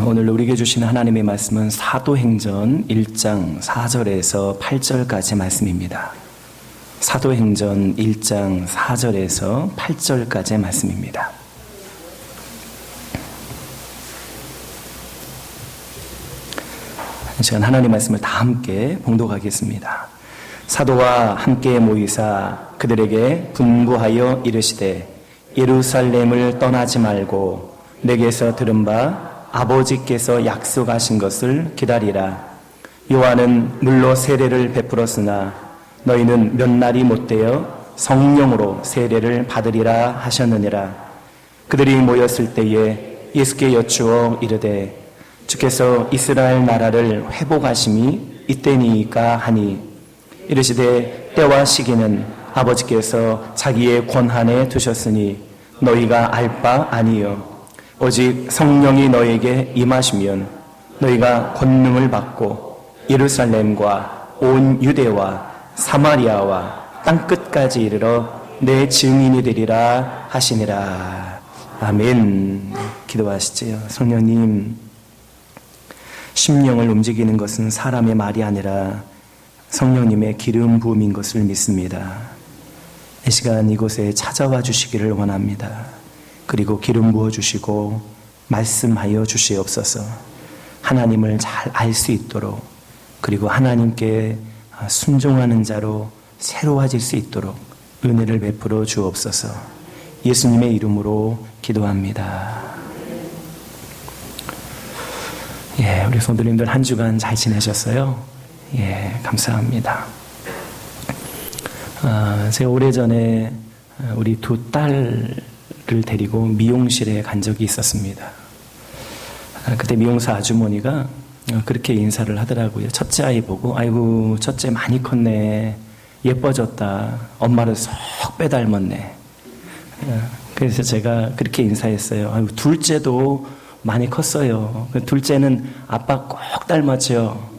오늘 우리에게 주신 하나님의 말씀은 사도행전 1장 4절에서 8절까지 말씀입니다. 사도행전 1장 4절에서 8절까지 말씀입니다. 한 시간 하나님의 말씀을 다 함께 봉독하겠습니다. 사도와 함께 모이사 그들에게 분부하여 이르시되 예루살렘을 떠나지 말고 내게서 들은 바 아버지께서 약속하신 것을 기다리라. 요한은 물로 세례를 베풀었으나 너희는 몇 날이 못되어 성령으로 세례를 받으리라 하셨느니라. 그들이 모였을 때에 예수께 여쭈어 이르되 주께서 이스라엘 나라를 회복하심이 이때니까 하니 이르시되 때와 시기는 아버지께서 자기의 권한에 두셨으니 너희가 알 바 아니요 오직 성령이 너에게 임하시면 너희가 권능을 받고 예루살렘과 온 유대와 사마리아와 땅끝까지 이르러 내 증인이 되리라 하시니라. 아멘. 기도하시지요. 성령님, 심령을 움직이는 것은 사람의 말이 아니라 성령님의 기름 부음인 것을 믿습니다. 이 시간 이곳에 찾아와 주시기를 원합니다. 그리고 기름 부어주시고 말씀하여 주시옵소서. 하나님을 잘 알 수 있도록, 그리고 하나님께 순종하는 자로 새로워질 수 있도록 은혜를 베풀어 주옵소서. 예수님의 이름으로 기도합니다. 우리 성도님들 한 주간 잘 지내셨어요? 감사합니다. 제가 오래전에 우리 두 딸을 데리고 미용실에 간 적이 있었습니다. 그때 미용사 아주머니가 그렇게 인사를 하더라고요. 첫째 아이 보고 아이고 첫째 많이 컸네, 예뻐졌다, 엄마를 쏙 빼닮았네. 그래서 제가 그렇게 인사했어요. 아이고 둘째도 많이 컸어요. 둘째는 아빠 꼭 닮았죠.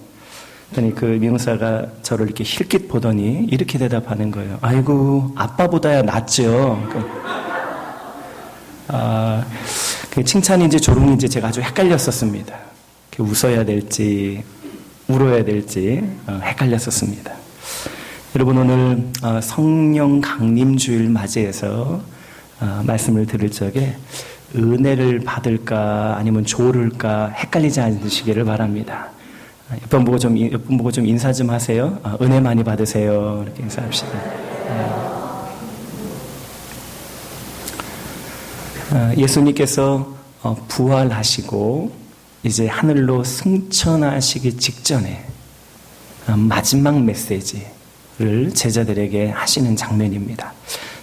그랬더니 그 미용사가 저를 이렇게 힐끗 보더니 이렇게 대답하는 거예요. 아이고 아빠보다야 낫죠. 그 칭찬인지 조롱인지 제가 아주 헷갈렸었습니다. 웃어야 될지 울어야 될지 헷갈렸었습니다. 여러분, 오늘 성령 강림주일 맞이해서 말씀을 들을 적에 은혜를 받을까 아니면 조를까 헷갈리지 않으시기를 바랍니다. 옆분 보고 좀 인사 좀 하세요. 은혜 많이 받으세요. 이렇게 인사합시다. 예수님께서 부활하시고 이제 하늘로 승천하시기 직전에 마지막 메시지를 제자들에게 하시는 장면입니다.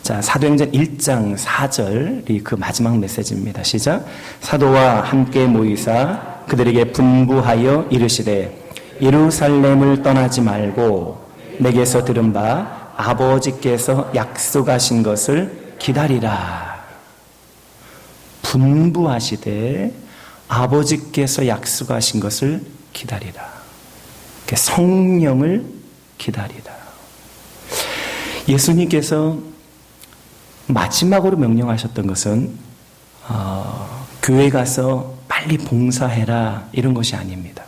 자, 사도행전 1장 4절이 그 마지막 메시지입니다. 시작. 사도와 함께 모이사 그들에게 분부하여 이르시되 예루살렘을 떠나지 말고 내게서 들은 바 아버지께서 약속하신 것을 기다리라. 분부하시되 아버지께서 약속하신 것을 기다리라. 성령을 기다리라. 예수님께서 마지막으로 명령하셨던 것은 교회 가서 빨리 봉사해라 이런 것이 아닙니다.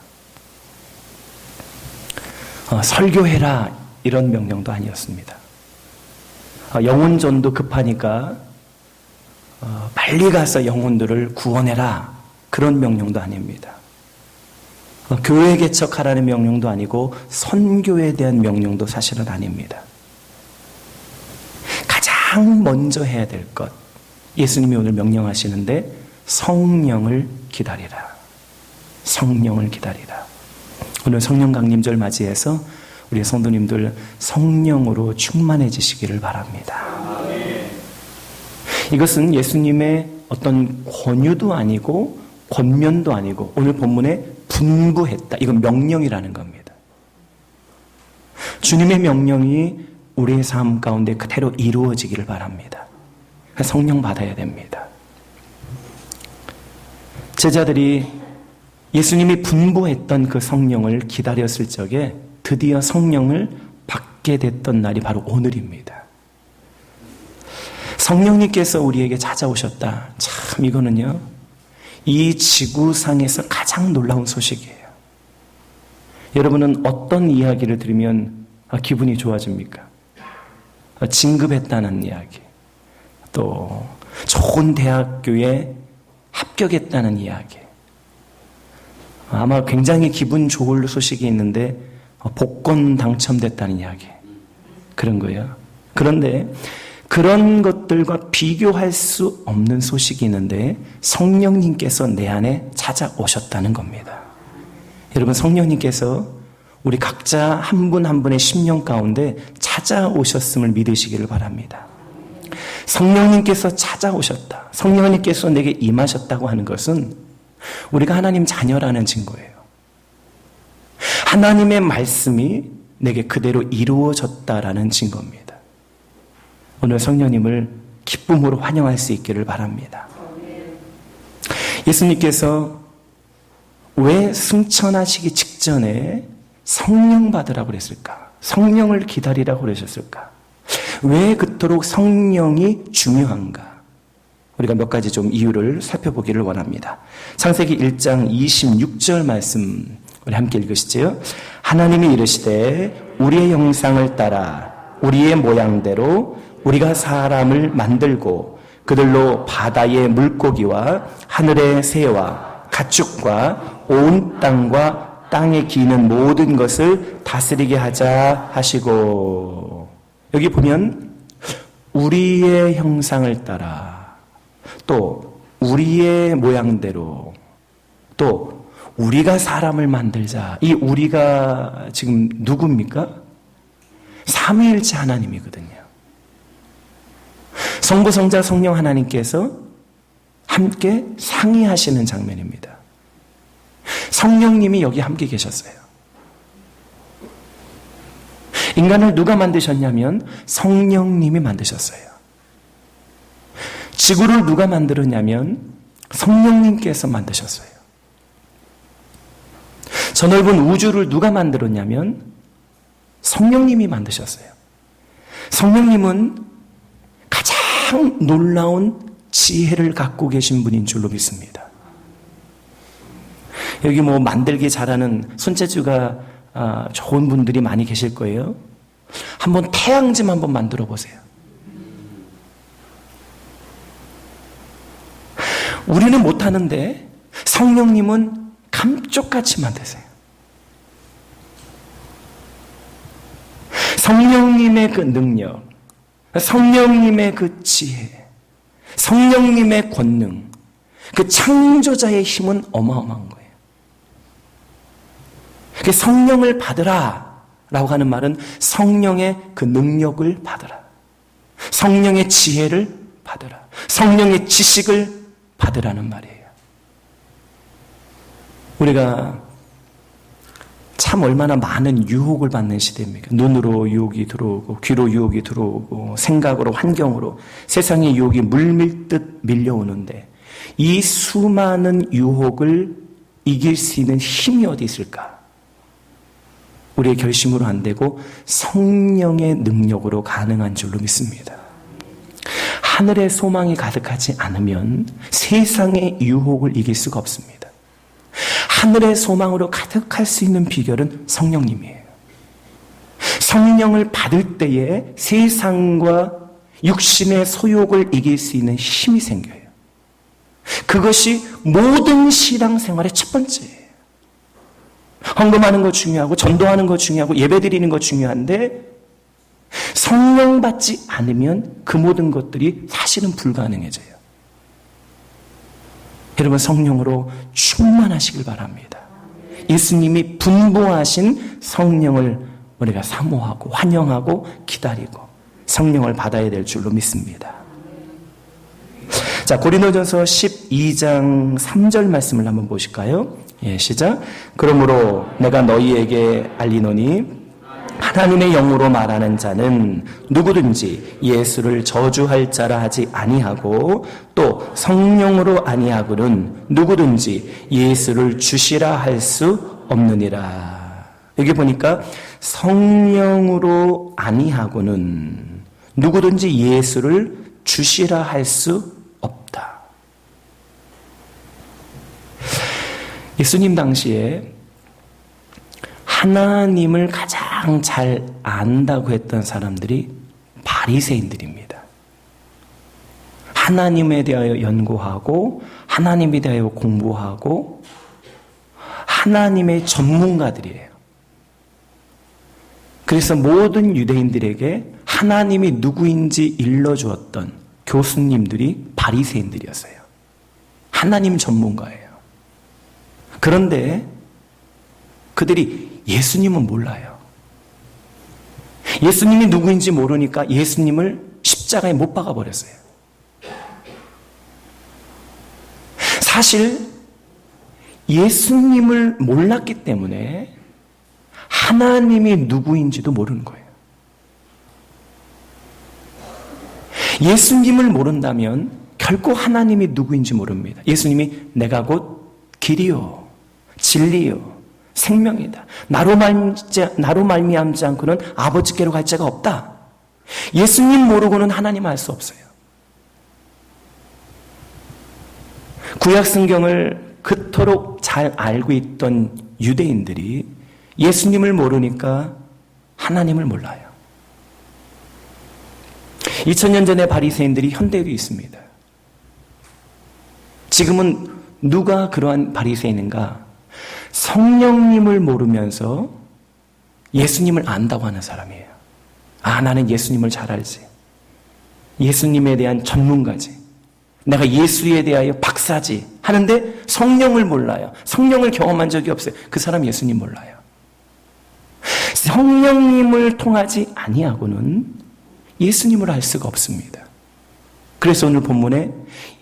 설교해라 이런 명령도 아니었습니다. 영혼전도 급하니까 빨리 가서 영혼들을 구원해라 그런 명령도 아닙니다. 교회 개척하라는 명령도 아니고 선교에 대한 명령도 사실은 아닙니다. 가장 먼저 해야 될 것, 예수님이 오늘 명령하시는데 성령을 기다리라. 성령을 기다리라. 오늘 성령 강림절 맞이해서 우리 성도님들 성령으로 충만해지시기를 바랍니다. 이것은 예수님의 어떤 권유도 아니고 권면도 아니고 오늘 본문에 분부했다. 이건 명령이라는 겁니다. 주님의 명령이 우리의 삶 가운데 그대로 이루어지기를 바랍니다. 성령 받아야 됩니다. 제자들이 예수님이 분부했던 그 성령을 기다렸을 적에 드디어 성령을 받게 됐던 날이 바로 오늘입니다. 성령님께서 우리에게 찾아오셨다. 참 이거는요, 이 지구상에서 가장 놀라운 소식이에요. 여러분은 어떤 이야기를 들으면 기분이 좋아집니까? 진급했다는 이야기, 또 좋은 대학교에 합격했다는 이야기, 아마 굉장히 기분 좋을 소식이 있는데 복권 당첨됐다는 이야기, 그런 거예요. 그런데 그런 것들과 비교할 수 없는 소식이 있는데 성령님께서 내 안에 찾아오셨다는 겁니다. 여러분, 성령님께서 우리 각자 한 분 한 분의 심령 가운데 찾아오셨음을 믿으시기를 바랍니다. 성령님께서 찾아오셨다, 성령님께서 내게 임하셨다고 하는 것은 우리가 하나님 자녀라는 증거예요. 하나님의 말씀이 내게 그대로 이루어졌다라는 증거입니다. 오늘 성령님을 기쁨으로 환영할 수 있기를 바랍니다. 예수님께서 왜 승천하시기 직전에 성령 받으라고 그랬을까? 성령을 기다리라고 그러셨을까? 왜 그토록 성령이 중요한가? 우리가 몇 가지 좀 이유를 살펴보기를 원합니다. 창세기 1장 26절 말씀 우리 함께 읽으시죠. 하나님이 이르시되 우리의 형상을 따라 우리의 모양대로 우리가 사람을 만들고 그들로 바다의 물고기와 하늘의 새와 가축과 온 땅과 땅에 기는 모든 것을 다스리게 하자 하시고, 여기 보면 우리의 형상을 따라, 또 우리의 모양대로, 또 우리가 사람을 만들자. 이 우리가 지금 누굽니까? 삼위일체 하나님이거든요. 성부, 성자, 성령 하나님께서 함께 상의하시는 장면입니다. 성령님이 여기 함께 계셨어요. 인간을 누가 만드셨냐면 성령님이 만드셨어요. 지구를 누가 만들었냐면 성령님께서 만드셨어요. 저 넓은 우주를 누가 만들었냐면 성령님이 만드셨어요. 성령님은 가장 놀라운 지혜를 갖고 계신 분인 줄로 믿습니다. 여기 뭐 만들기 잘하는 손재주가 좋은 분들이 많이 계실 거예요. 한번 태양즘 한번 만들어 보세요. 우리는 못하는데 성령님은 감쪽같이 만드세요. 성령님의 그 능력, 성령님의 그 지혜, 성령님의 권능, 그 창조자의 힘은 어마어마한 거예요. 성령을 받으라 라고 하는 말은 성령의 그 능력을 받으라, 성령의 지혜를 받으라, 성령의 지식을 받으라는 말이에요. 우리가 참 얼마나 많은 유혹을 받는 시대입니까? 눈으로 유혹이 들어오고, 귀로 유혹이 들어오고, 생각으로, 환경으로 세상의 유혹이 물밀듯 밀려오는데 이 수많은 유혹을 이길 수 있는 힘이 어디 있을까? 우리의 결심으로 안 되고 성령의 능력으로 가능한 줄로 믿습니다. 하늘의 소망이 가득하지 않으면 세상의 유혹을 이길 수가 없습니다. 하늘의 소망으로 가득할 수 있는 비결은 성령님이에요. 성령을 받을 때에 세상과 육신의 소욕을 이길 수 있는 힘이 생겨요. 그것이 모든 신앙생활의 첫 번째예요. 헌금하는 거 중요하고, 전도하는 거 중요하고, 예배 드리는 거 중요한데 성령 받지 않으면 그 모든 것들이 사실은 불가능해져요. 여러분, 성령으로 충만하시길 바랍니다. 예수님이 분부하신 성령을 우리가 사모하고 환영하고 기다리고 성령을 받아야 될 줄로 믿습니다. 자, 고린도전서 12장 3절 말씀을 한번 보실까요? 예, 시작. 그러므로 내가 너희에게 알리노니 하나님의 영으로 말하는 자는 누구든지 예수를 저주할 자라 하지 아니하고 또 성령으로 아니하고는 누구든지 예수를 주시라 할 수 없느니라. 여기 보니까 성령으로 아니하고는 누구든지 예수를 주시라 할 수 없다. 예수님 당시에 하나님을 가장 잘 안다고 했던 사람들이 바리새인들입니다. 하나님에 대하여 연구하고 하나님에 대하여 공부하고 하나님의 전문가들이에요. 그래서 모든 유대인들에게 하나님이 누구인지 일러주었던 교수님들이 바리새인들이었어요. 하나님 전문가예요. 그런데 그들이 예수님은 몰라요. 예수님이 누구인지 모르니까 예수님을 십자가에 못 박아버렸어요. 사실 예수님을 몰랐기 때문에 하나님이 누구인지도 모르는 거예요. 예수님을 모른다면 결코 하나님이 누구인지 모릅니다. 예수님이 내가 곧 길이요 진리요 생명이다. 나로 말미암지 않고는 아버지께로 갈 자가 없다. 예수님 모르고는 하나님 알 수 없어요. 구약 성경을 그토록 잘 알고 있던 유대인들이 예수님을 모르니까 하나님을 몰라요. 2000년 전의 바리새인들이 현대에도 있습니다. 지금은 누가 그러한 바리새인인가? 성령님을 모르면서 예수님을 안다고 하는 사람이에요. 아, 나는 예수님을 잘 알지. 예수님에 대한 전문가지. 내가 예수에 대하여 박사지. 하는데 성령을 몰라요. 성령을 경험한 적이 없어요. 그 사람 예수님 몰라요. 성령님을 통하지 아니하고는 예수님을 알 수가 없습니다. 그래서 오늘 본문에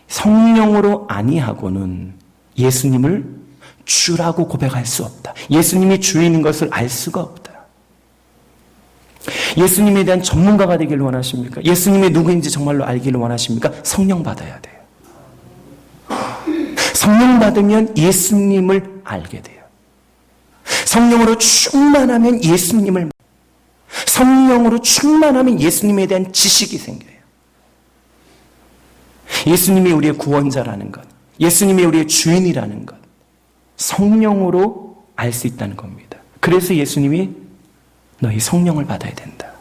성령으로 아니하고는 예수님을 주라고 고백할 수 없다. 예수님이 주인인 것을 알 수가 없다. 예수님에 대한 전문가가 되기를 원하십니까? 예수님이 누구인지 정말로 알기를 원하십니까? 성령 받아야 돼요. 성령 받으면 예수님을 알게 돼요. 성령으로 충만하면 예수님을, 성령으로 충만하면 예수님에 대한 지식이 생겨요. 예수님이 우리의 구원자라는 것, 예수님이 우리의 주인이라는 것, 성령으로 알 수 있다는 겁니다. 그래서 예수님이 너희 성령을 받아야 된다.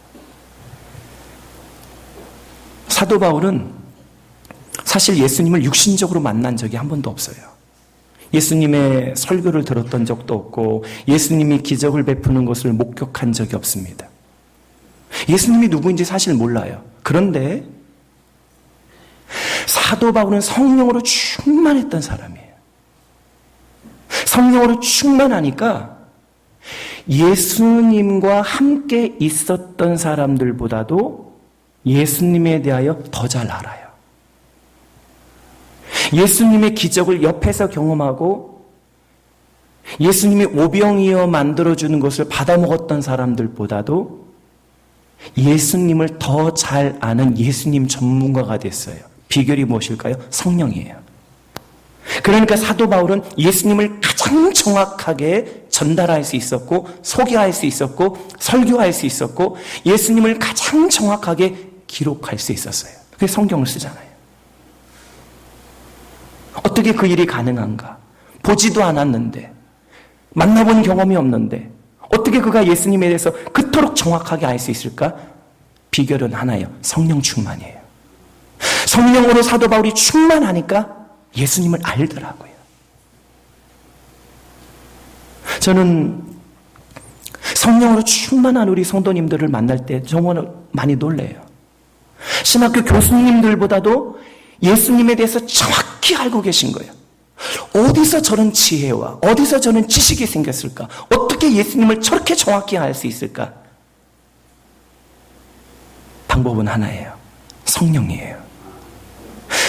사도 바울은 사실 예수님을 육신적으로 만난 적이 한 번도 없어요. 예수님의 설교를 들었던 적도 없고 예수님이 기적을 베푸는 것을 목격한 적이 없습니다. 예수님이 누구인지 사실 몰라요. 그런데 사도 바울은 성령으로 충만했던 사람이에요. 성령으로 충만하니까 예수님과 함께 있었던 사람들보다도 예수님에 대하여 더 잘 알아요. 예수님의 기적을 옆에서 경험하고 예수님이 오병이어 만들어주는 것을 받아먹었던 사람들보다도 예수님을 더 잘 아는 예수님 전문가가 됐어요. 비결이 무엇일까요? 성령이에요. 그러니까 사도 바울은 예수님을 가장 정확하게 전달할 수 있었고 소개할 수 있었고 설교할 수 있었고 예수님을 가장 정확하게 기록할 수 있었어요. 그래서 성경을 쓰잖아요. 어떻게 그 일이 가능한가? 보지도 않았는데, 만나본 경험이 없는데 어떻게 그가 예수님에 대해서 그토록 정확하게 알 수 있을까? 비결은 하나예요. 성령 충만이에요. 성령으로 사도 바울이 충만하니까 예수님을 알더라고요. 저는 성령으로 충만한 우리 성도님들을 만날 때 정말 많이 놀래요. 신학교 교수님들보다도 예수님에 대해서 정확히 알고 계신 거예요. 어디서 저런 지혜와 어디서 저런 지식이 생겼을까? 어떻게 예수님을 저렇게 정확히 알 수 있을까? 방법은 하나예요. 성령이에요.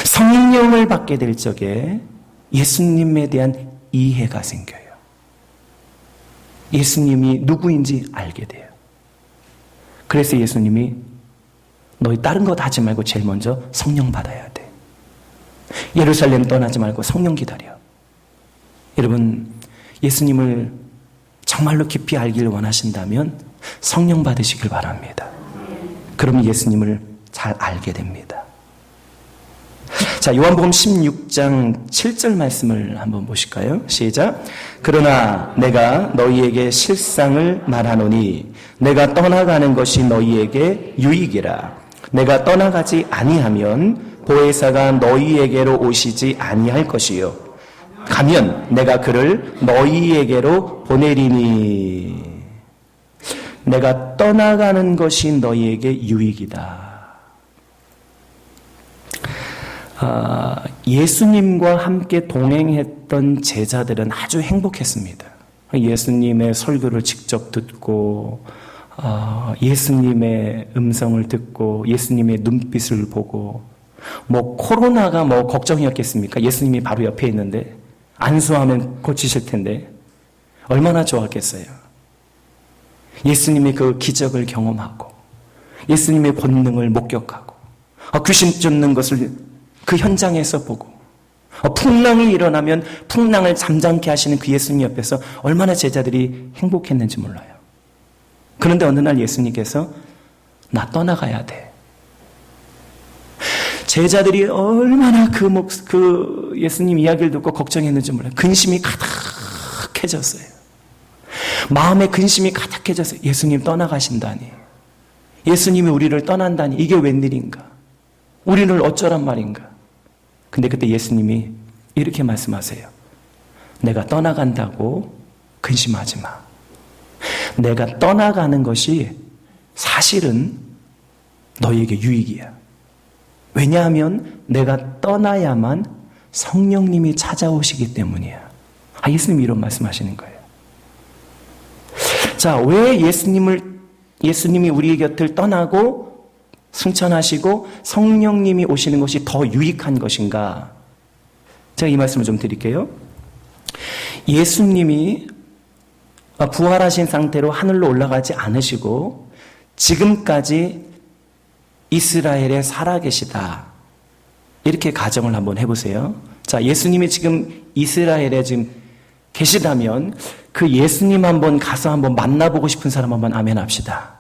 성령을 받게 될 적에 예수님에 대한 이해가 생겨요. 예수님이 누구인지 알게 돼요. 그래서 예수님이 너희 다른 거 다 하지 말고 제일 먼저 성령 받아야 돼. 예루살렘 떠나지 말고 성령 기다려. 여러분, 예수님을 정말로 깊이 알기를 원하신다면 성령 받으시길 바랍니다. 그러면 예수님을 잘 알게 됩니다. 자, 요한복음 16장 7절 말씀을 한번 보실까요? 시작. 그러나 내가 너희에게 실상을 말하노니 내가 떠나가는 것이 너희에게 유익이라. 내가 떠나가지 아니하면 보혜사가 너희에게로 오시지 아니할 것이요. 가면 내가 그를 너희에게로 보내리니. 내가 떠나가는 것이 너희에게 유익이다. 예수님과 함께 동행했던 제자들은 아주 행복했습니다. 예수님의 설교를 직접 듣고 예수님의 음성을 듣고 예수님의 눈빛을 보고 코로나가 걱정이었겠습니까? 예수님이 바로 옆에 있는데 안수하면 고치실 텐데 얼마나 좋았겠어요. 예수님의 그 기적을 경험하고 예수님의 본능을 목격하고 귀신 쫓는 것을 그 현장에서 보고 풍랑이 일어나면 풍랑을 잠잠케 하시는 그 예수님 옆에서 얼마나 제자들이 행복했는지 몰라요. 그런데 어느 날 예수님께서 나 떠나가야 돼. 제자들이 얼마나 그 예수님 이야기를 듣고 걱정했는지 몰라요. 근심이 가득해졌어요. 마음에 근심이 가득해졌어요. 예수님 떠나가신다니. 예수님이 우리를 떠난다니. 이게 웬일인가? 우리를 어쩌란 말인가? 근데 그때 예수님이 이렇게 말씀하세요. 내가 떠나간다고 근심하지 마. 내가 떠나가는 것이 사실은 너희에게 유익이야. 왜냐하면 내가 떠나야만 성령님이 찾아오시기 때문이야. 예수님이 이런 말씀하시는 거예요. 자, 왜 예수님이 우리 곁을 떠나고 승천하시고 성령님이 오시는 것이 더 유익한 것인가? 제가 이 말씀을 좀 드릴게요. 예수님이 부활하신 상태로 하늘로 올라가지 않으시고 지금까지 이스라엘에 살아계시다. 이렇게 가정을 한번 해보세요. 자, 예수님이 지금 이스라엘에 지금 계시다면 그 예수님 한번 가서 한번 만나보고 싶은 사람 한번 아멘 합시다.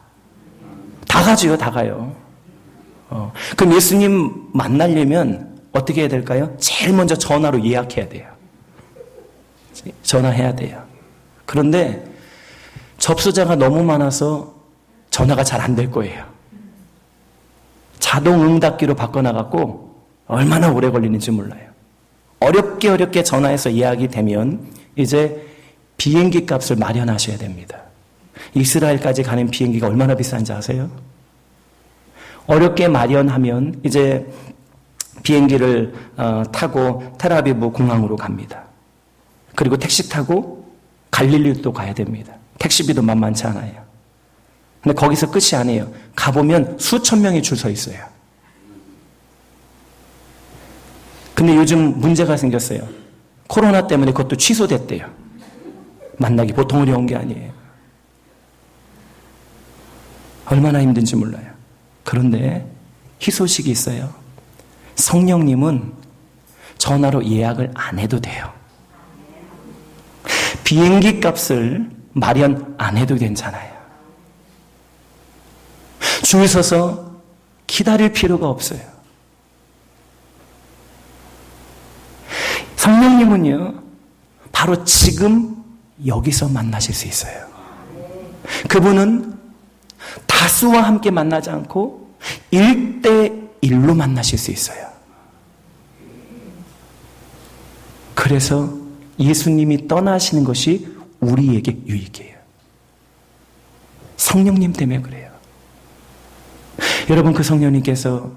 다 가죠, 다 가요. 그럼 예수님 만나려면 어떻게 해야 될까요? 제일 먼저 전화로 예약해야 돼요. 전화해야 돼요. 그런데 접수자가 너무 많아서 전화가 잘 안 될 거예요. 자동 응답기로 바꿔놔갖고 얼마나 오래 걸리는지 몰라요. 어렵게 전화해서 예약이 되면 이제 비행기 값을 마련하셔야 됩니다. 이스라엘까지 가는 비행기가 얼마나 비싼지 아세요? 어렵게 마련하면 이제 비행기를 타고 텔아비브 공항으로 갑니다. 그리고 택시 타고 갈릴리도 가야 됩니다. 택시비도 만만치 않아요. 근데 거기서 끝이 아니에요. 가보면 수천 명이 줄 서 있어요. 근데 요즘 문제가 생겼어요. 코로나 때문에 그것도 취소됐대요. 만나기 보통 어려운 게 아니에요. 얼마나 힘든지 몰라요. 그런데 희소식이 있어요. 성령님은 전화로 예약을 안 해도 돼요. 비행기 값을 마련 안 해도 괜찮아요. 줄 서서 기다릴 필요가 없어요. 성령님은요, 바로 지금 여기서 만나실 수 있어요. 그분은 다수와 함께 만나지 않고 1대1로 만나실 수 있어요. 그래서 예수님이 떠나시는 것이 우리에게 유익이에요. 성령님 때문에 그래요. 여러분, 그 성령님께서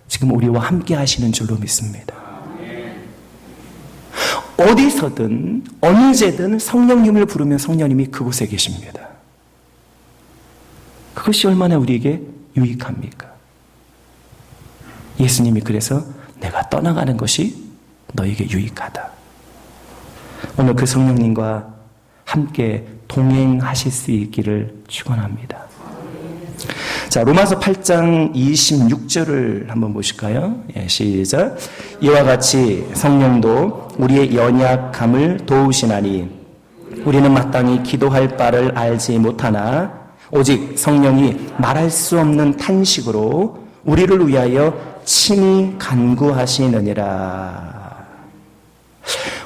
지금 우리와 함께 하시는 줄로 믿습니다. 어디서든 언제든 성령님을 부르면 성령님이 그곳에 계십니다. 그것이 얼마나 우리에게 유익합니까? 예수님이 그래서 내가 떠나가는 것이 너에게 유익하다. 오늘 그 성령님과 함께 동행하실 수 있기를 축원합니다. 자, 로마서 8장 26절을 한번 보실까요? 예, 시작. 이와 같이 성령도 우리의 연약함을 도우시나니 우리는 마땅히 기도할 바를 알지 못하나 오직 성령이 말할 수 없는 탄식으로 우리를 위하여 친히 간구하시느니라.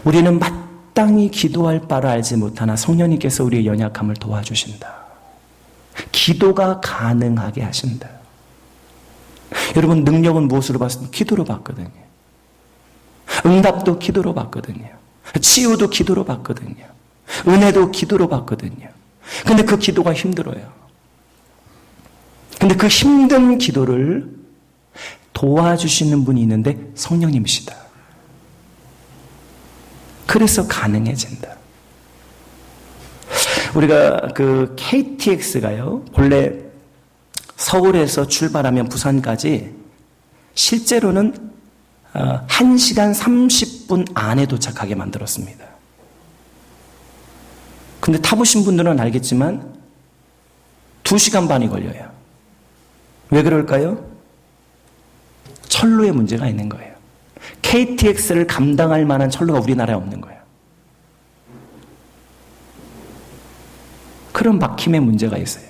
우리는 마땅히 기도할 바를 알지 못하나 성령님께서 우리의 연약함을 도와주신다. 기도가 가능하게 하신다. 여러분, 능력은 무엇으로 받습니까? 기도로 받거든요. 응답도 기도로 받거든요. 치유도 기도로 받거든요. 은혜도 기도로 받거든요. 근데 그 기도가 힘들어요. 근데 그 힘든 기도를 도와주시는 분이 있는데 성령님이시다. 그래서 가능해진다. 우리가 그 KTX가요, 본래 서울에서 출발하면 부산까지 실제로는 1시간 30분 안에 도착하게 만들었습니다. 근데 타보신 분들은 알겠지만 2시간 반이 걸려요. 왜 그럴까요? 철로에 문제가 있는 거예요. KTX를 감당할 만한 철로가 우리나라에 없는 거예요. 그런 막힘의 문제가 있어요.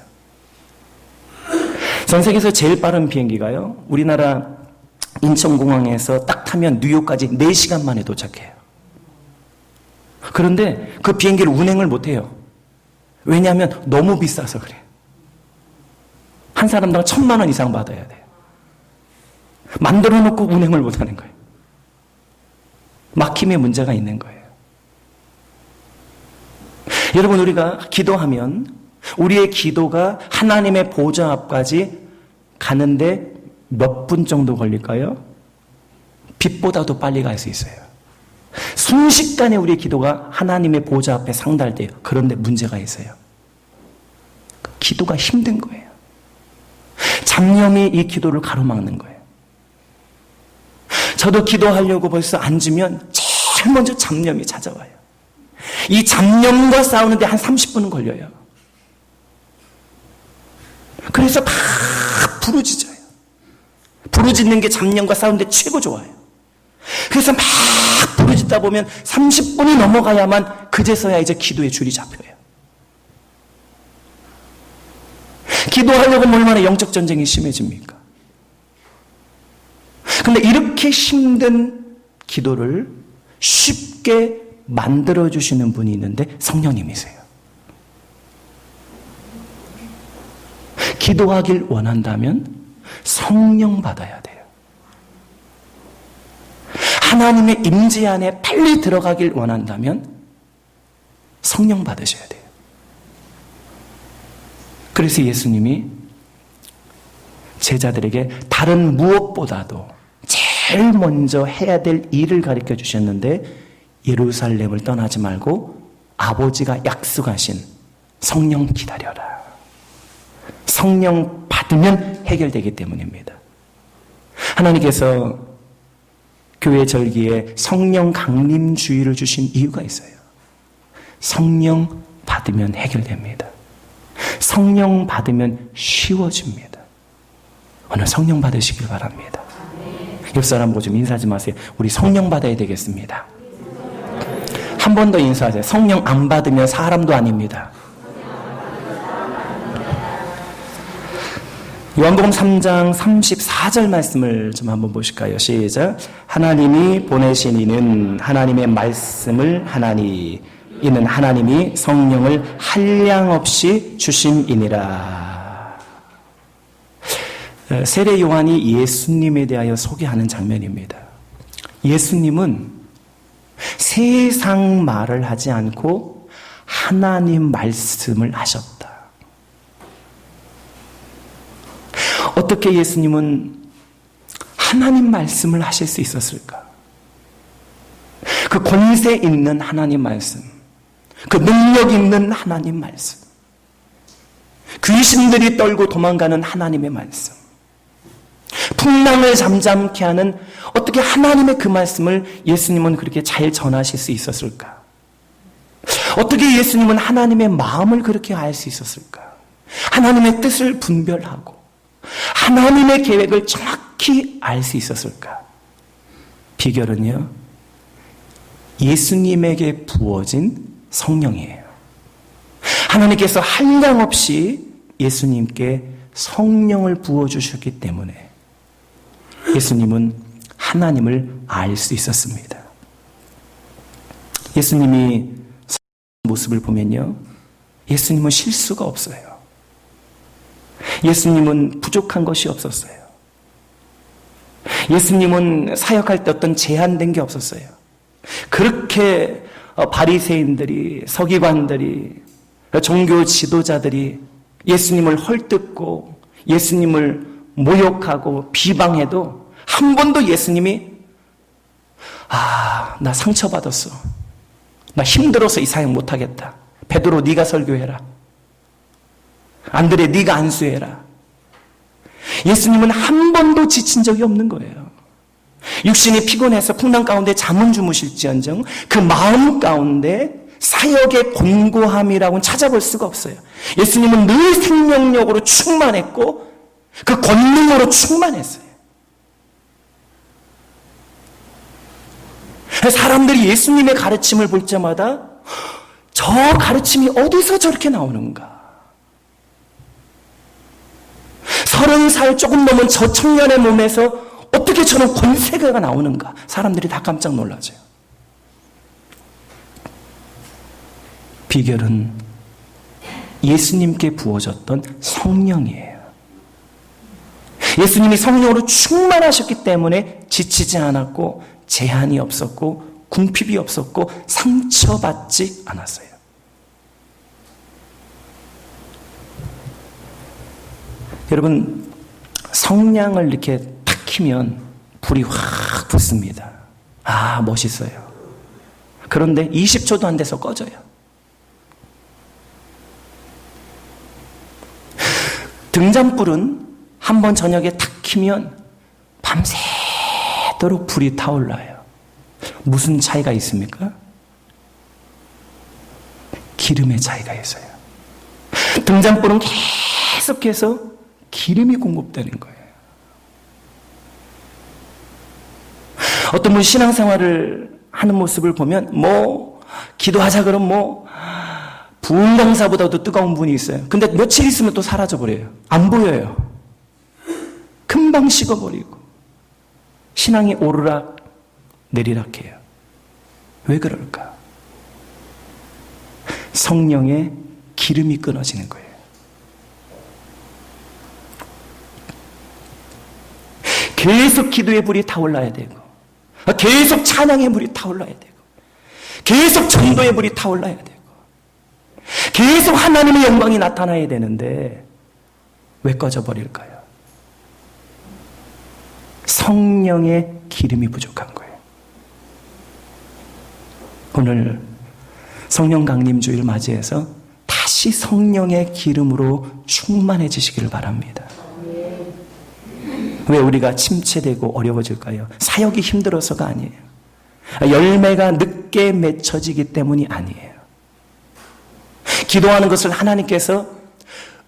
전 세계에서 제일 빠른 비행기가요, 우리나라 인천공항에서 딱 타면 뉴욕까지 4시간 만에 도착해요. 그런데 그 비행기를 운행을 못해요. 왜냐하면 너무 비싸서 그래요. 한 사람당 1,000만 원 이상 받아야 돼요. 만들어 놓고 운행을 못하는 거예요. 막힘의 문제가 있는 거예요. 여러분, 우리가 기도하면 우리의 기도가 하나님의 보좌 앞까지 가는데 몇 분 정도 걸릴까요? 빛보다도 빨리 갈 수 있어요. 순식간에 우리의 기도가 하나님의 보좌 앞에 상달돼요. 그런데 문제가 있어요. 기도가 힘든 거예요. 잡념이 이 기도를 가로막는 거예요. 저도 기도하려고 벌써 앉으면 제일 먼저 잡념이 찾아와요. 이 잡념과 싸우는데 한 30분은 걸려요. 그래서 막 부르짖어요. 부르짖는 게 잡념과 싸우는데 최고 좋아요. 그래서 막 부르짖다 보면 30분이 넘어가야만 그제서야 이제 기도의 줄이 잡혀요. 기도하려고 하면 얼마나 영적 전쟁이 심해집니까? 근데 이렇게 힘든 기도를 쉽게 만들어주시는 분이 있는데 성령님이세요. 기도하길 원한다면 성령 받아야 돼요. 하나님의 임재 안에 빨리 들어가길 원한다면 성령 받으셔야 돼요. 그래서 예수님이 제자들에게 다른 무엇보다도 제일 먼저 해야 될 일을 가르쳐 주셨는데, 예루살렘을 떠나지 말고 아버지가 약속하신 성령 기다려라. 성령 받으면 해결되기 때문입니다. 하나님께서 교회 절기에 성령 강림주의를 주신 이유가 있어요. 성령 받으면 해결됩니다. 성령 받으면 쉬워집니다. 오늘 성령 받으시길 바랍니다. 옆 사람 보고 좀 인사 좀 하세요. 우리 성령 받아야 되겠습니다. 한 번 더 인사하세요. 성령 안 받으면 사람도 아닙니다. 요한복음 3장 34절 말씀을 좀 한번 보실까요? 시작. 하나님이 보내신 이는 하나님의 말씀을 하나니, 이는 하나님이 성령을 한량없이 주심이니라. 세례 요한이 예수님에 대하여 소개하는 장면입니다. 예수님은 세상 말을 하지 않고 하나님 말씀을 하셨다. 어떻게 예수님은 하나님 말씀을 하실 수 있었을까? 그 권세 있는 하나님 말씀, 그 능력 있는 하나님 말씀, 귀신들이 떨고 도망가는 하나님의 말씀, 풍랑을 잠잠케 하는 어떻게 하나님의 그 말씀을 예수님은 그렇게 잘 전하실 수 있었을까? 어떻게 예수님은 하나님의 마음을 그렇게 알 수 있었을까? 하나님의 뜻을 분별하고 하나님의 계획을 정확히 알 수 있었을까? 비결은요, 예수님에게 부어진 성령이에요. 하나님께서 한량없이 예수님께 성령을 부어주셨기 때문에 예수님은 하나님을 알 수 있었습니다. 예수님이 모습을 보면요, 예수님은 실수가 없어요. 예수님은 부족한 것이 없었어요. 예수님은 사역할 때 어떤 제한된 게 없었어요. 그렇게 바리새인들이, 서기관들이, 종교 지도자들이 예수님을 헐뜯고 예수님을 모욕하고 비방해도 한 번도 예수님이 나 상처받았어, 나 힘들어서 이 사역 못하겠다, 베드로 네가 설교해라, 안드레 네가 안수해라. 예수님은 한 번도 지친 적이 없는 거예요. 육신이 피곤해서 풍랑 가운데 잠은 주무실지언정 그 마음 가운데 사역의 곤고함이라고는 찾아볼 수가 없어요. 예수님은 늘 생명력으로 충만했고 그 권능으로 충만했어요. 사람들이 예수님의 가르침을 볼 때마다 저 가르침이 어디서 저렇게 나오는가? 30살 조금 넘은 저 청년의 몸에서 어떻게 저런 권세가 나오는가? 사람들이 다 깜짝 놀라죠. 비결은 예수님께 부어졌던 성령이에요. 예수님이 성령으로 충만하셨기 때문에 지치지 않았고 제한이 없었고 궁핍이 없었고 상처받지 않았어요. 여러분, 성냥을 이렇게 탁 키면 불이 확 붙습니다. 멋있어요. 그런데 20초도 안 돼서 꺼져요. 등잔불은 한번 저녁에 탁 키면 밤새도록 불이 타올라요. 무슨 차이가 있습니까? 기름의 차이가 있어요. 등잔불은 계속해서 기름이 공급되는 거예요. 어떤 분 신앙생활을 하는 모습을 보면 기도하자 그러면 부흥강사보다도 뜨거운 분이 있어요. 근데 며칠 있으면 또 사라져버려요. 안 보여요. 금방 식어버리고 신앙이 오르락 내리락해요. 왜 그럴까? 성령의 기름이 끊어지는 거예요. 계속 기도의 불이 타올라야 되고, 계속 찬양의 불이 타올라야 되고, 계속 전도의 불이 타올라야 되고, 계속 하나님의 영광이 나타나야 되는데 왜 꺼져버릴까요? 성령의 기름이 부족한 거예요. 오늘 성령 강림주일 맞이해서 다시 성령의 기름으로 충만해지시기를 바랍니다. 왜 우리가 침체되고 어려워질까요? 사역이 힘들어서가 아니에요. 열매가 늦게 맺혀지기 때문이 아니에요. 기도하는 것을 하나님께서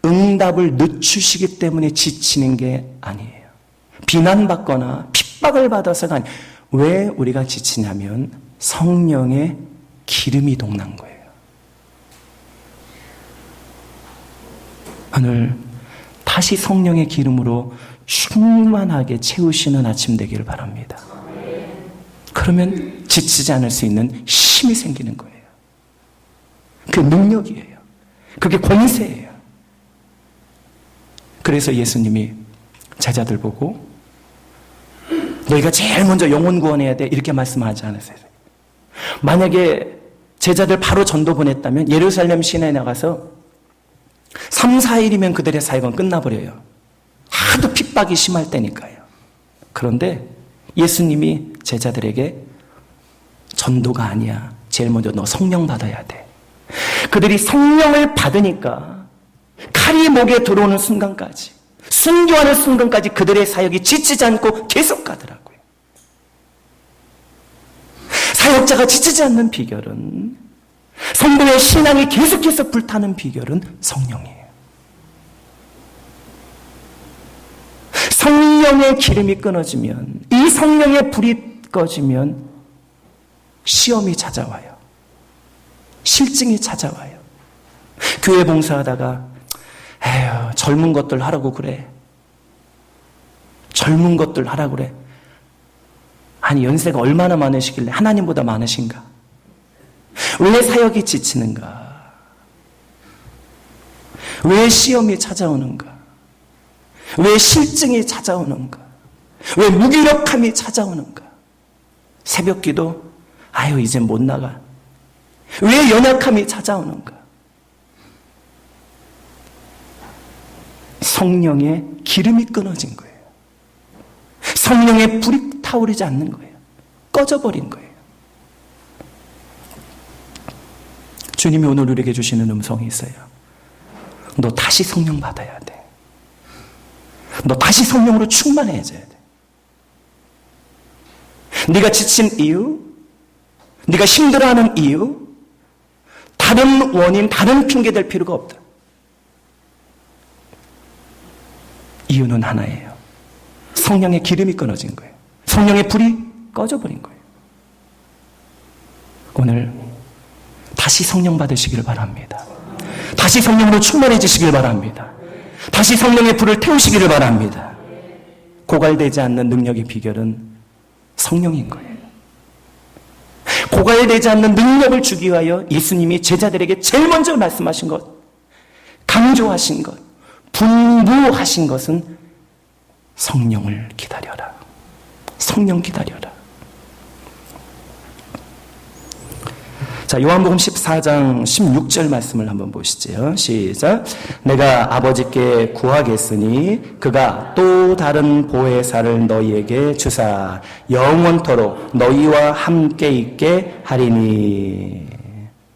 응답을 늦추시기 때문에 지치는 게 아니에요. 비난받거나 핍박을 받아서가 아니에요. 왜 우리가 지치냐면 성령의 기름이 동난 거예요. 오늘 다시 성령의 기름으로 충만하게 채우시는 아침 되기를 바랍니다. 그러면 지치지 않을 수 있는 힘이 생기는 거예요. 그게 능력이에요. 그게 권세예요. 그래서 예수님이 제자들 보고 너희가 제일 먼저 영혼 구원해야 돼 이렇게 말씀하지 않으세요. 만약에 제자들 바로 전도 보냈다면 예루살렘 시내에 나가서 3, 4일이면 그들의 사역은 끝나버려요. 하도 핍박이 심할 때니까요. 그런데 예수님이 제자들에게 전도가 아니야. 제일 먼저 너 성령 받아야 돼. 그들이 성령을 받으니까 칼이 목에 들어오는 순간까지, 순교하는 순간까지 그들의 사역이 지치지 않고 계속 가더라고요. 사역자가 지치지 않는 비결은, 성도의 신앙이 계속해서 불타는 비결은 성령이에요. 성령의 기름이 끊어지면, 이 성령의 불이 꺼지면 시험이 찾아와요. 실증이 찾아와요. 교회 봉사하다가 에휴, 젊은 것들 하라고 그래. 젊은 것들 하라고 그래. 아니, 연세가 얼마나 많으시길래 하나님보다 많으신가? 왜 사역이 지치는가? 왜 시험이 찾아오는가? 왜 실증이 찾아오는가? 왜 무기력함이 찾아오는가? 새벽 기도, 아유, 이제 못 나가. 왜 연약함이 찾아오는가? 성령의 기름이 끊어진 거예요. 성령의 불이 타오르지 않는 거예요. 꺼져버린 거예요. 주님이 오늘 우리에게 주시는 음성이 있어요. 너 다시 성령 받아야 돼. 너 다시 성령으로 충만해져야 돼. 네가 지친 이유, 네가 힘들어하는 이유, 다른 원인, 다른 핑계 댈 필요가 없다. 이유는 하나예요. 성령의 기름이 끊어진 거예요. 성령의 불이 꺼져버린 거예요. 오늘 다시 성령 받으시기를 바랍니다. 다시 성령으로 충만해지시길 바랍니다. 다시 성령의 불을 태우시기를 바랍니다. 고갈되지 않는 능력의 비결은 성령인 거예요. 고갈되지 않는 능력을 주기 위하여 예수님이 제자들에게 제일 먼저 말씀하신 것, 강조하신 것, 분부하신 것은 성령을 기다려라. 성령 기다려라. 자, 요한복음 14장 16절 말씀을 한번 보시죠. 시작. 내가 아버지께 구하겠으니 그가 또 다른 보혜사를 너희에게 주사 영원토록 너희와 함께 있게 하리니.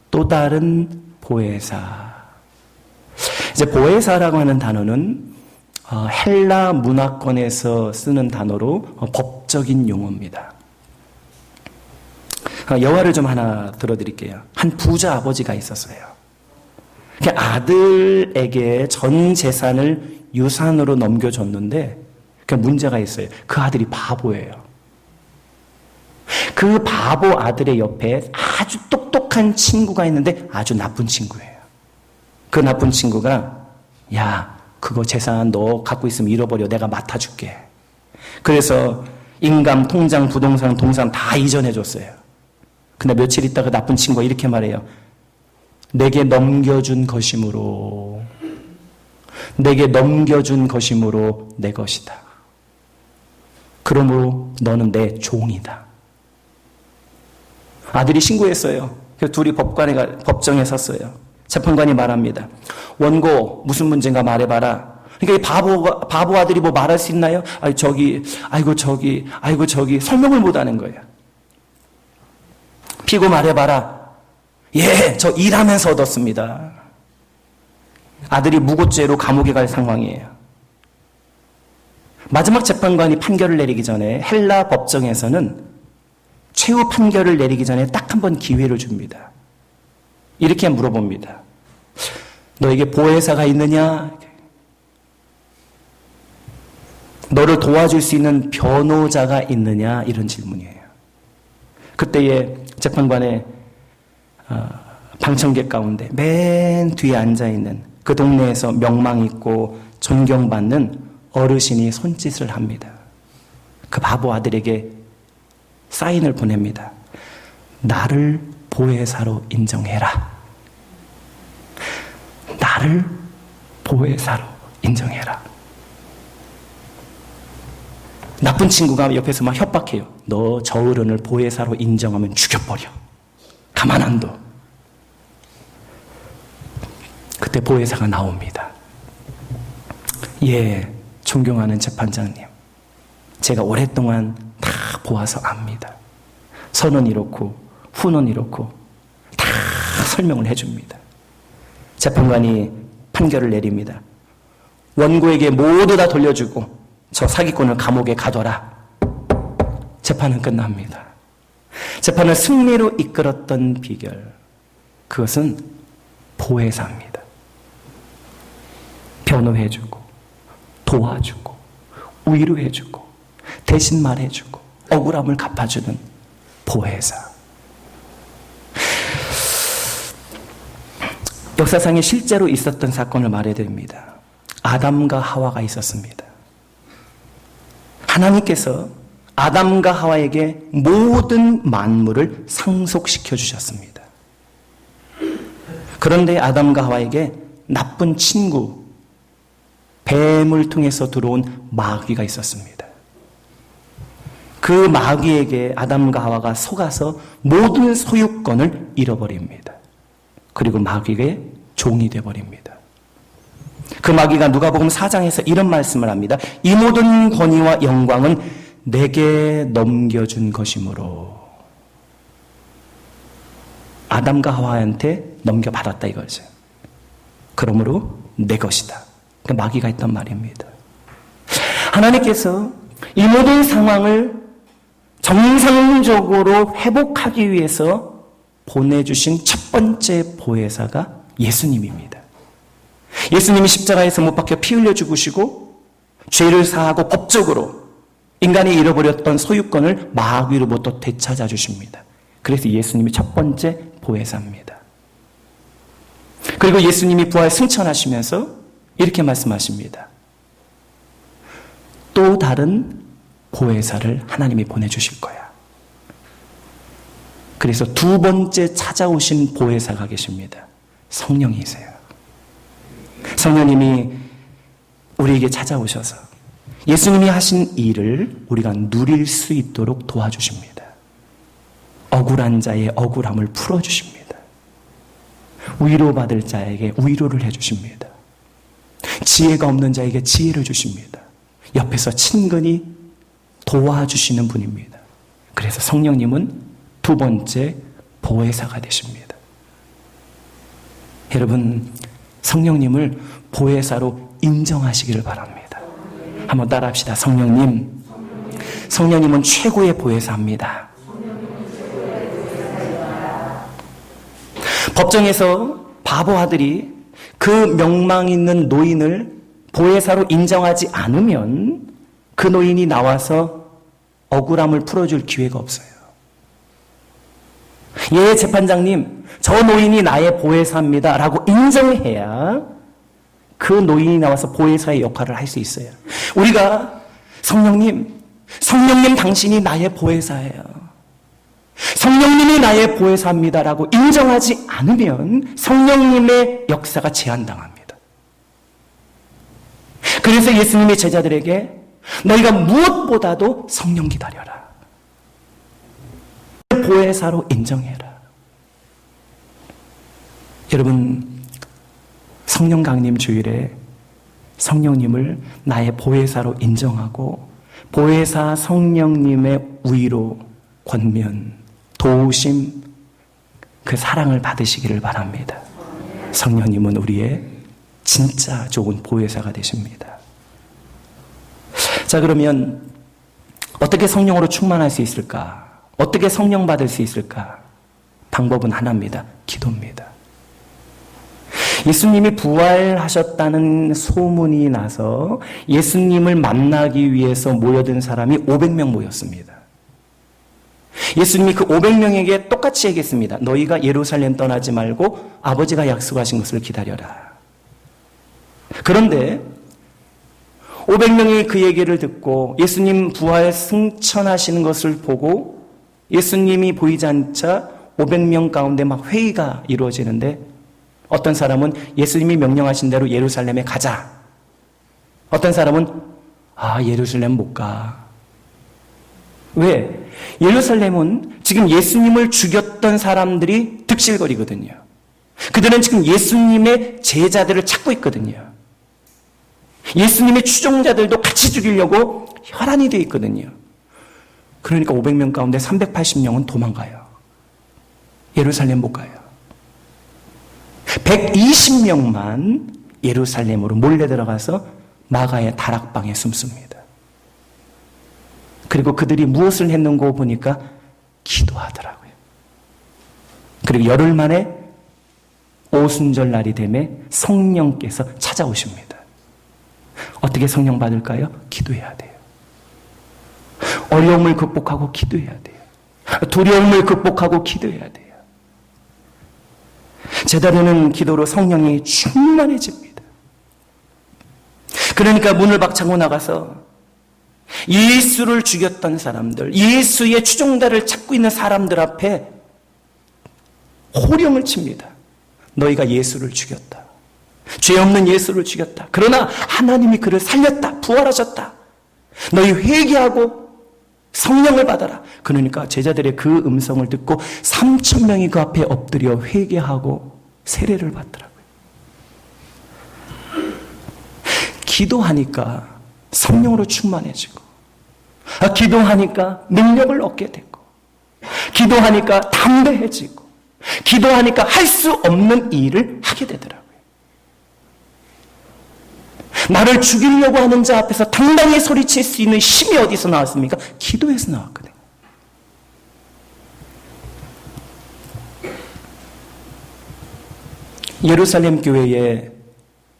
또 다른 보혜사. 이제 보혜사라고 하는 단어는 헬라 문화권에서 쓰는 단어로 법적인 용어입니다. 여화를 좀 하나 들어드릴게요. 한 부자 아버지가 있었어요. 아들에게 전 재산을 유산으로 넘겨줬는데 문제가 있어요. 그 아들이 바보예요. 그 바보 아들의 옆에 아주 똑똑한 친구가 있는데 아주 나쁜 친구예요. 그 나쁜 친구가 야, 그거 재산 너 갖고 있으면 잃어버려. 내가 맡아줄게. 그래서 인감, 통장, 부동산, 동산 다 이전해줬어요. 근데 며칠 있다가 나쁜 친구가 이렇게 말해요. 내게 넘겨준 것이므로 내 것이다. 그러므로 너는 내 종이다. 아들이 신고했어요. 그래서 둘이 법정에 섰어요. 재판관이 말합니다. 원고 무슨 문제인가 말해봐라. 그러니까 이 바보 아들이 뭐 말할 수 있나요? 아이고 저기 설명을 못하는 거예요. 피고 말해봐라. 예, 저 일하면서 얻었습니다. 아들이 무고죄로 감옥에 갈 상황이에요. 마지막 재판관이 판결을 내리기 전에 헬라 법정에서는 최후 판결을 내리기 전에 딱 한 번 기회를 줍니다. 이렇게 물어봅니다. 너에게 보혜사가 있느냐? 너를 도와줄 수 있는 변호자가 있느냐? 이런 질문이에요. 그때에 재판관의 방청객 가운데 맨 뒤에 앉아있는 그 동네에서 명망 있고 존경받는 어르신이 손짓을 합니다. 그 바보 아들에게 사인을 보냅니다. 나를 보혜사로 인정해라. 나를 보혜사로 인정해라. 나쁜 친구가 옆에서 막 협박해요. 너 저 어른을 보혜사로 인정하면 죽여버려. 가만 안 둬. 그때 보혜사가 나옵니다. 예, 존경하는 재판장님. 제가 오랫동안 다 보아서 압니다. 선은 이렇고 후는 이렇고 다 설명을 해줍니다. 재판관이 판결을 내립니다. 원고에게 모두 다 돌려주고 저 사기꾼을 감옥에 가둬라. 재판은 끝납니다. 재판을 승리로 이끌었던 비결, 그것은 보혜사입니다. 변호해주고 도와주고 위로해주고 대신 말해주고 억울함을 갚아주는 보혜사. 역사상에 실제로 있었던 사건을 말해드립니다. 아담과 하와가 있었습니다. 하나님께서 아담과 하와에게 모든 만물을 상속시켜 주셨습니다. 그런데 아담과 하와에게 나쁜 친구, 뱀을 통해서 들어온 마귀가 있었습니다. 그 마귀에게 아담과 하와가 속아서 모든 소유권을 잃어버립니다. 그리고 마귀의 종이 되어버립니다. 그 마귀가 누가복음 4장에서 이런 말씀을 합니다. 이 모든 권위와 영광은 내게 넘겨준 것이므로 아담과 하와한테 넘겨받았다 이거죠. 그러므로 내 것이다. 그 마귀가 했던 말입니다. 하나님께서 이 모든 상황을 정상적으로 회복하기 위해서 보내주신 첫 번째 보혜사가 예수님입니다. 예수님이 십자가에서 못 박혀 피 흘려 죽으시고 죄를 사하고 법적으로 인간이 잃어버렸던 소유권을 마귀로부터 되찾아 주십니다. 그래서 예수님이 첫 번째 보혜사입니다. 그리고 예수님이 부활 승천하시면서 이렇게 말씀하십니다. 또 다른 보혜사를 하나님이 보내주실 거야. 그래서 두 번째 찾아오신 보혜사가 계십니다. 성령이세요. 성령님이 우리에게 찾아오셔서 예수님이 하신 일을 우리가 누릴 수 있도록 도와주십니다. 억울한 자의 억울함을 풀어주십니다. 위로받을 자에게 위로를 해주십니다. 지혜가 없는 자에게 지혜를 주십니다. 옆에서 친근히 도와주시는 분입니다. 그래서 성령님은 두 번째 보혜사가 되십니다. 여러분, 성령님을 보혜사로 인정하시기를 바랍니다. 한번 따라합시다. 성령님. 성령님은 최고의 보혜사입니다. 법정에서 바보 아들이 그 명망 있는 노인을 보혜사로 인정하지 않으면 그 노인이 나와서 억울함을 풀어줄 기회가 없어요. 예, 재판장님, 저 노인이 나의 보혜사입니다 라고 인정해야 그 노인이 나와서 보혜사의 역할을 할 수 있어요. 우리가 성령님 당신이 나의 보혜사예요. 성령님이 나의 보혜사입니다 라고 인정하지 않으면 성령님의 역사가 제한당합니다. 그래서 예수님의 제자들에게 너희가 무엇보다도 성령 기다려라. 보혜사로 인정해라. 여러분, 성령 강림 주일에 성령님을 나의 보혜사로 인정하고 보혜사 성령님의 위로, 권면, 도우심, 그 사랑을 받으시기를 바랍니다. 성령님은 우리의 진짜 좋은 보혜사가 되십니다. 자, 그러면 어떻게 성령으로 충만할 수 있을까? 어떻게 성령 받을 수 있을까? 방법은 하나입니다. 기도입니다. 예수님이 부활하셨다는 소문이 나서 예수님을 만나기 위해서 모여든 사람이 500명 모였습니다. 예수님이 그 500명에게 똑같이 얘기했습니다. 너희가 예루살렘 떠나지 말고 아버지가 약속하신 것을 기다려라. 그런데 500명이 그 얘기를 듣고 예수님 부활 승천하시는 것을 보고 예수님이 보이지 않자 500명 가운데 막 회의가 이루어지는데 어떤 사람은 예수님이 명령하신 대로 예루살렘에 가자. 어떤 사람은 예루살렘 못 가. 왜? 예루살렘은 지금 예수님을 죽였던 사람들이 득실거리거든요. 그들은 지금 예수님의 제자들을 찾고 있거든요. 예수님의 추종자들도 같이 죽이려고 혈안이 되어 있거든요. 그러니까 500명 가운데 380명은 도망가요. 예루살렘 못 가요. 120명만 예루살렘으로 몰래 들어가서 마가의 다락방에 숨습니다. 그리고 그들이 무엇을 했는고 보니까 기도하더라고요. 그리고 열흘 만에 오순절 날이 되매 성령께서 찾아오십니다. 어떻게 성령 받을까요? 기도해야 돼요. 어려움을 극복하고 기도해야 돼요. 두려움을 극복하고 기도해야 돼요. 제자되는 기도로 성령이 충만해집니다. 그러니까 문을 박차고 나가서 예수를 죽였던 사람들, 예수의 추종자를 찾고 있는 사람들 앞에 호령을 칩니다. 너희가 예수를 죽였다. 죄 없는 예수를 죽였다. 그러나 하나님이 그를 살렸다. 부활하셨다. 너희 회개하고 성령을 받아라. 그러니까 제자들의 그 음성을 듣고 3,000명이 그 앞에 엎드려 회개하고 세례를 받더라고요. 기도하니까 성령으로 충만해지고, 기도하니까 능력을 얻게 되고, 기도하니까 담대해지고, 기도하니까 할 수 없는 일을 하게 되더라고요. 나를 죽이려고 하는 자 앞에서 당당히 소리칠 수 있는 힘이 어디서 나왔습니까? 기도에서 나왔거든요. 예루살렘 교회의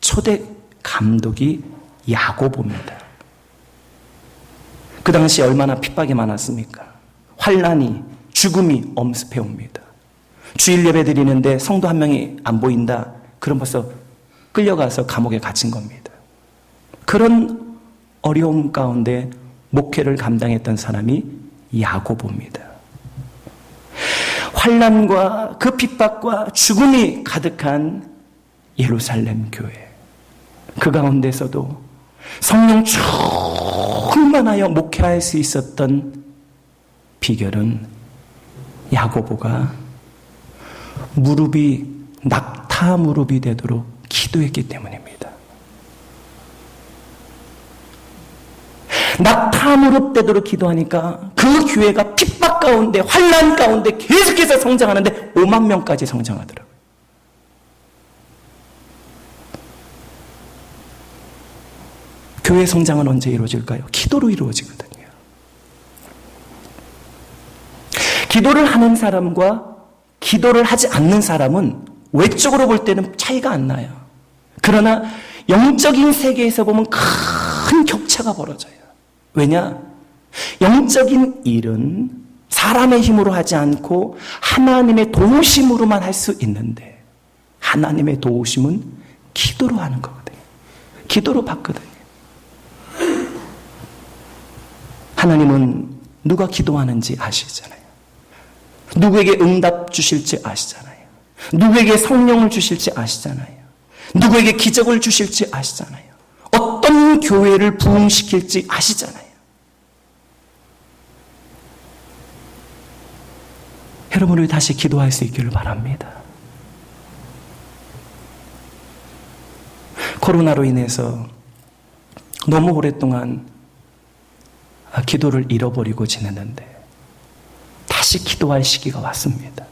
초대 감독이 야고보입니다. 그 당시 얼마나 핍박이 많았습니까? 환난이, 죽음이 엄습해 옵니다. 주일 예배 드리는데 성도 한 명이 안 보인다. 그럼 벌써 끌려가서 감옥에 갇힌 겁니다. 그런 어려움 가운데 목회를 감당했던 사람이 야고보입니다. 환난과 그 핍박과 죽음이 가득한 예루살렘 교회. 그 가운데서도 성령 충만하여 목회할 수 있었던 비결은 야고보가 무릎이 낙타 무릎이 되도록 기도했기 때문입니다. 낙타 무릎 되도록 기도하니까 그 교회가 핍박 가운데 환난 가운데 계속해서 성장하는데 5만 명까지 성장하더라고요. 교회 성장은 언제 이루어질까요? 기도로 이루어지거든요. 기도를 하는 사람과 기도를 하지 않는 사람은 외적으로 볼 때는 차이가 안 나요. 그러나 영적인 세계에서 보면 큰 격차가 벌어져요. 왜냐? 영적인 일은 사람의 힘으로 하지 않고 하나님의 도우심으로만 할 수 있는데, 하나님의 도우심은 기도로 하는 거거든요. 기도로 받거든요. 하나님은 누가 기도하는지 아시잖아요. 누구에게 응답 주실지 아시잖아요. 누구에게 성령을 주실지 아시잖아요. 누구에게 기적을 주실지 아시잖아요. 어떤 교회를 부흥시킬지 아시잖아요. 여러분이 다시 기도할 수 있기를 바랍니다. 코로나로 인해서 너무 오랫동안 기도를 잃어버리고 지냈는데 다시 기도할 시기가 왔습니다.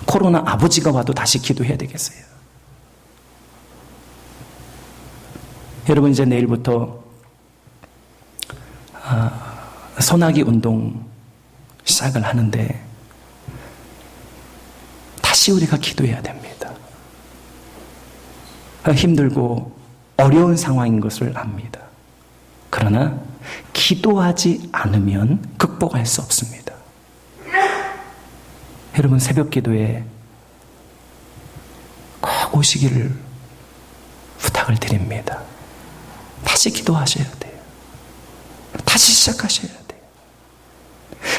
코로나 아버지가 와도 다시 기도해야 되겠어요. 여러분, 이제 내일부터 소나기 운동 시작을 하는데 다시 우리가 기도해야 됩니다. 힘들고 어려운 상황인 것을 압니다. 그러나 기도하지 않으면 극복할 수 없습니다. 여러분, 새벽 기도에 꼭 오시기를 부탁을 드립니다. 다시 기도하셔야 돼요. 다시 시작하셔야 돼요.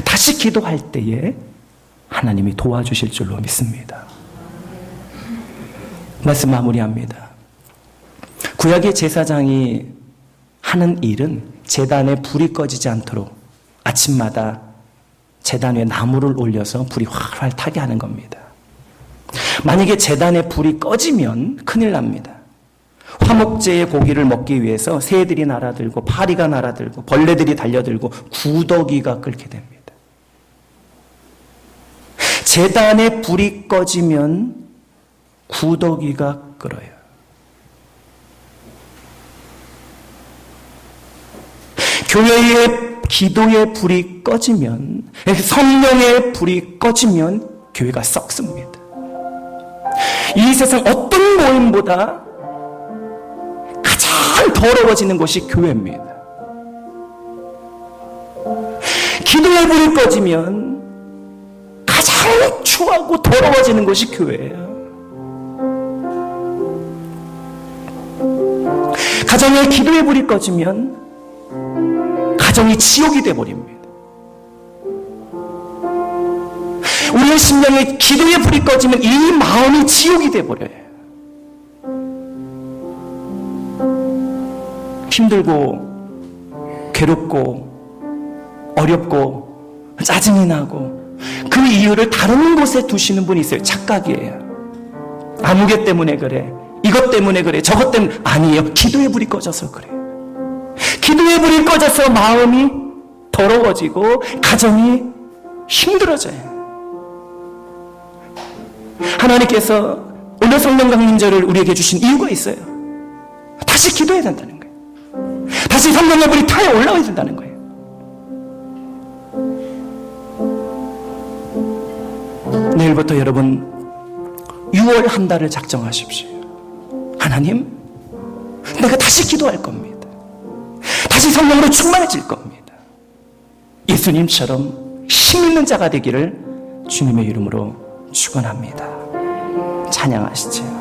다시 기도할 때에 하나님이 도와주실 줄로 믿습니다. 말씀 마무리합니다. 구약의 제사장이 하는 일은 제단에 불이 꺼지지 않도록 아침마다 제단 위에 나무를 올려서 불이 활활 타게 하는 겁니다. 만약에 제단에 불이 꺼지면 큰일 납니다. 화목제의 고기를 먹기 위해서 새들이 날아들고 파리가 날아들고 벌레들이 달려들고 구더기가 끓게 됩니다. 제단에 불이 꺼지면 구더기가 끓어요. 교회의 기도의 불이 꺼지면, 성령의 불이 꺼지면 교회가 썩습니다. 이 세상 어떤 모임보다 가장 더러워지는 곳이 교회입니다. 기도의 불이 꺼지면 가장 추하고 더러워지는 곳이 교회예요. 가정의 기도의 불이 꺼지면 가정이 지옥이 되어버립니다. 우리의 심령에 기도의 불이 꺼지면 이 마음이 지옥이 되어버려요. 힘들고 괴롭고 어렵고 짜증이 나고 그 이유를 다른 곳에 두시는 분이 있어요. 착각이에요. 아무개 때문에 그래, 이것 때문에 그래, 저것 때문에. 아니에요. 기도의 불이 꺼져서 그래요. 기도의 불이 꺼져서 마음이 더러워지고 가정이 힘들어져요. 하나님께서 오늘 성령 강림절을 우리에게 주신 이유가 있어요. 다시 기도해야 된다는 거예요. 다시 성령의 불이 타여 올라와야 된다는 거예요. 내일부터 여러분 6월 한 달을 작정하십시오. 하나님, 내가 다시 기도할 겁니다. 다시 성령으로 충만해질 겁니다. 예수님처럼 힘 있는 자가 되기를 주님의 이름으로 축원합니다. 찬양하시죠.